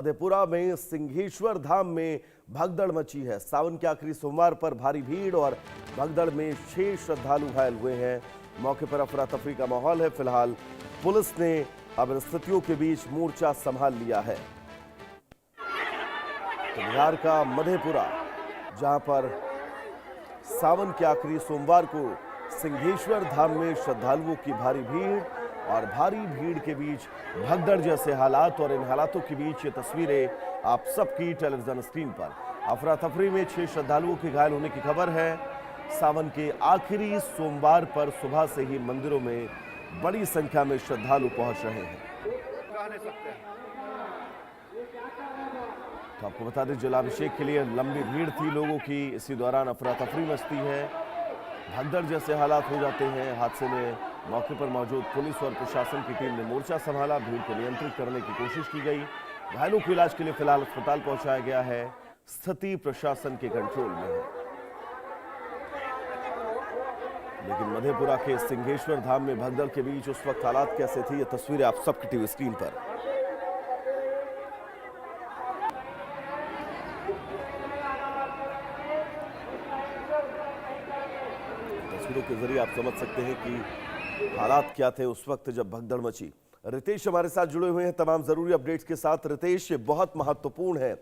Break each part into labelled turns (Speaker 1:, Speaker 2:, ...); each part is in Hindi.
Speaker 1: मधेपुरा में सिंहेश्वर धाम में भगदड़ मची है। सावन के आखिरी सोमवार पर भारी भीड़ और भगदड़ में 6 श्रद्धालु घायल हुए हैं। मौके पर अफरा तफरी का माहौल है। फिलहाल पुलिस ने अब स्थितियों के बीच मोर्चा संभाल लिया है। तो बिहार का मधेपुरा, जहां पर सावन के आखिरी सोमवार को सिंहेश्वर धाम में श्रद्धालुओं की भारी भीड़ और भारी भीड़ के बीच भगदड़ जैसे हालात, और इन हालातों के बीच ये तस्वीरें आप सबकी टेलीविजन स्क्रीन पर। अफरा तफरी में 6 श्रद्धालुओं के घायल होने की खबर है। सावन के आखिरी सोमवार पर सुबह से ही मंदिरों में बड़ी संख्या में श्रद्धालु पहुंच रहे हैं। तो आपको बता दें, जलाभिषेक के लिए लंबी भीड़ थी लोगों की। इसी दौरान अफरा तफरी मचती है, भगदड़ जैसे हालात हो जाते हैं। हादसे में मौके पर मौजूद पुलिस और प्रशासन की टीम ने मोर्चा संभाला। भीड़ को नियंत्रित करने की कोशिश की गई। घायलों को इलाज के लिए फिलहाल अस्पताल पहुंचाया गया है। स्थिति प्रशासन के कंट्रोल में है। लेकिन मधेपुरा के सिंहेश्वर धाम में भगदड़ के बीच उस वक्त हालात कैसे थे, ये तस्वीरें आप सबकी टीवी स्क्रीन पर। तस्वीरों के जरिए आप समझ सकते हैं कि हालात क्या थे उस वक्त जब भगदड़ मची। रितेश हमारे साथ जुड़े हुए हैं तमाम जरूरी अपडेट्स के साथ। रितेश, ये बहुत महत्वपूर्ण है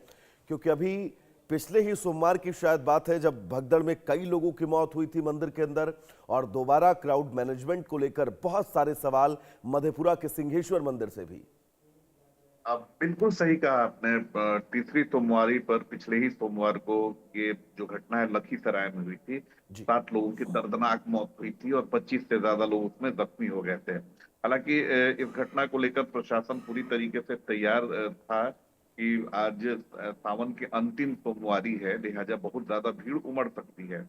Speaker 1: क्योंकि अभी पिछले ही सोमवार की शायद बात है जब भगदड़ में कई लोगों की मौत हुई थी मंदिर के अंदर, और दोबारा क्राउड मैनेजमेंट को लेकर बहुत सारे सवाल मधेपुरा के सिंहेश्वर मंदिर से भी।
Speaker 2: अब बिल्कुल सही कहा आपने। तीसरी सोमवारी पर पिछले ही सोमवार को ये जो घटना है लखीसराय में हुई थी। 7 लोगों की दर्दनाक मौत हुई थी और 25 से ज्यादा लोग उसमें जख्मी हो गए थे। हालांकि इस घटना को लेकर प्रशासन पूरी तरीके से तैयार था कि आज सावन की अंतिम सोमवारी है, लिहाजा बहुत ज्यादा भीड़ उमड़ सकती है।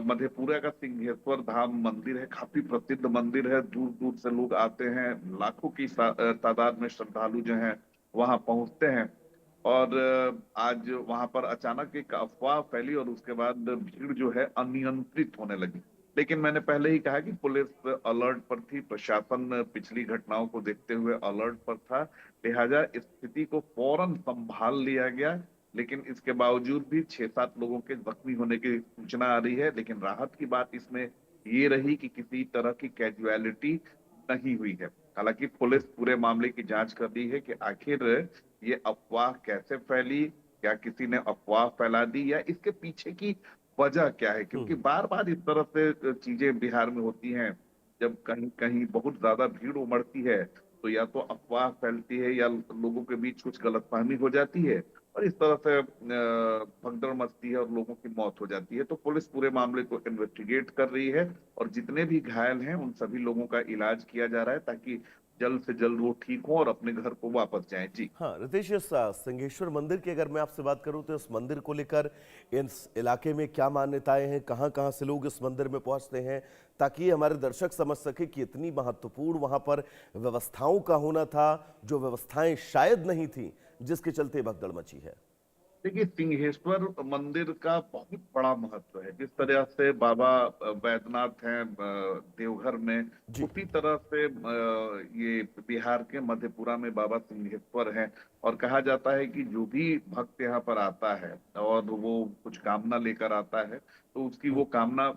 Speaker 2: मधेपुरा का सिंहेश्वर धाम मंदिर है, काफी प्रसिद्ध मंदिर है। दूर दूर से लोग आते हैं, लाखों की तादाद में श्रद्धालु जो हैं वहां पहुंचते हैं। और आज वहां पर अचानक एक अफवाह फैली और उसके बाद भीड़ जो है अनियंत्रित होने लगी। लेकिन मैंने पहले ही कहा कि पुलिस अलर्ट पर थी, प्रशासन पिछली घटनाओं को देखते हुए अलर्ट पर था, लिहाजा स्थिति को फौरन संभाल लिया गया। लेकिन इसके बावजूद भी 6-7 लोगों के जख्मी होने की सूचना आ रही है। लेकिन राहत की बात इसमें ये रही कि किसी तरह की कैजुअलिटी नहीं हुई है। हालांकि पुलिस पूरे मामले की जांच कर रही है कि आखिर ये अफवाह कैसे फैली, क्या किसी ने अफवाह फैला दी, या इसके पीछे की वजह क्या है। क्योंकि बार बार इस तरह से चीजें बिहार में होती हैं। जब कहीं कहीं बहुत ज्यादा भीड़ उमड़ती है तो या तो अफवाह फैलती है या लोगों के बीच कुछ गलतफहमी हो जाती है और इस तरह से भगदड़ मचती है और लोगों की मौत हो जाती है। तो पुलिस पूरे मामले को इन्वेस्टिगेट कर रही है और जितने भी घायल हैं उन सभी लोगों का इलाज किया जा रहा है ताकि जल्द से जल्द वो ठीक हो और अपने घर को वापस जाएं। जी
Speaker 1: हाँ रितेश, इस सिंहेश्वर मंदिर की अगर मैं आपसे बात करूं तो इस मंदिर को लेकर इस इलाके में क्या मान्यताएं हैं, कहां कहां से लोग इस मंदिर में पहुंचते हैं, ताकि हमारे दर्शक समझ सके कि इतनी महत्वपूर्ण वहां पर व्यवस्थाओं का होना था, जो व्यवस्थाएं शायद नहीं थी, जिसके चलते भगदड़ मची है।
Speaker 2: देखिए, सिंहेश्वर मंदिर का बहुत बड़ा महत्व है। जिस तरह से बाबा बैद्यनाथ हैं देवघर में,
Speaker 1: जी।
Speaker 2: उसी तरह से ये बिहार के मधेपुरा में बाबा सिंहेश्वर हैं। और कहा जाता है कि जो भी भक्त यहाँ पर आता है और वो कुछ कामना लेकर आता है तो उसकी वो कामना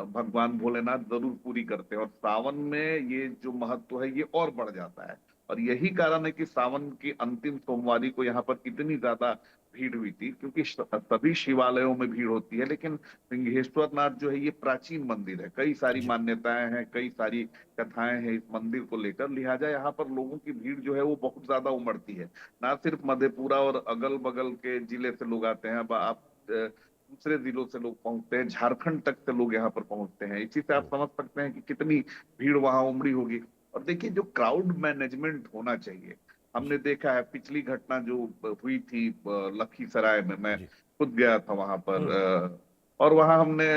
Speaker 2: भगवान भोलेनाथ जरूर पूरी करते हैं। और सावन में ये जो महत्व है ये और बढ़ जाता है। और यही कारण है कि सावन की अंतिम सोमवारी को यहाँ पर इतनी ज्यादा भीड़ हुई थी, क्योंकि सभी शिवालयों में भीड़ होती है लेकिन सिंहेश्वर नाथ जो है ये प्राचीन मंदिर है। कई सारी
Speaker 1: जी।
Speaker 2: मान्यताएं हैं, कई सारी कथाएं हैं इस मंदिर को लेकर, लिहाजा यहाँ पर लोगों की भीड़ जो है वो बहुत ज्यादा उमड़ती है। ना सिर्फ मधेपुरा और अगल बगल के जिले से लोग आते हैं, अब आप दूसरे जिलों से लोग पहुंचते हैं, झारखंड तक से लोग यहाँ पर पहुंचते हैं। इसी से आप समझ सकते हैं कि कितनी भीड़ वहां उमड़ी होगी। और देखिए, जो क्राउड मैनेजमेंट होना चाहिए, हमने देखा है पिछली घटना जो हुई थी लखीसराय में, मैं
Speaker 1: जी।
Speaker 2: खुद गया था वहां पर। और वहां हमने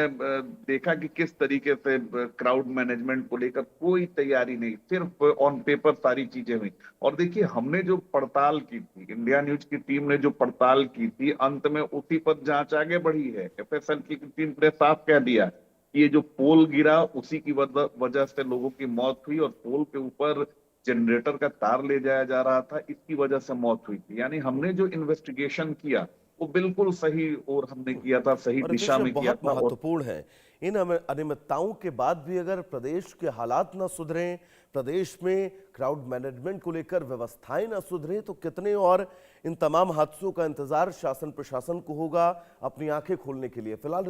Speaker 2: देखा कि किस तरीके से क्राउड मैनेजमेंट को लेकर कोई तैयारी नहीं, सिर्फ ऑन पेपर सारी चीजें हुई। और देखिए, हमने जो पड़ताल की थी, इंडिया न्यूज की टीम ने जो पड़ताल की थी, अंत में उसी पर जांच आगे बढ़ी है। एफएसएल की टीम ने साफ कह दिया ये जो पोल गिरा उसी की वजह से लोगों की मौत हुई और पोल के ऊपर जनरेटर का तार ले जाया जा रहा था, इसकी वजह से मौत हुई थी। यानी हमने जो इन्वेस्टिगेशन किया वो बिल्कुल सही और हमने किया था, सही
Speaker 1: और
Speaker 2: दिशा
Speaker 1: नीतीश, ये
Speaker 2: में किया
Speaker 1: बहुत
Speaker 2: था। और
Speaker 1: महत्वपूर्ण है। इन अनियमितताओं के बाद भी अगर प्रदेश के हालात न सुधरें, प्रदेश में क्राउड मैनेजमेंट को लेकर व्यवस्थाएं न सुधरें, तो कितने और इन तमाम हादसों का इंतजार शासन प्रशासन को होगा अपनी आंखें खोलने के लिए। फिलहाल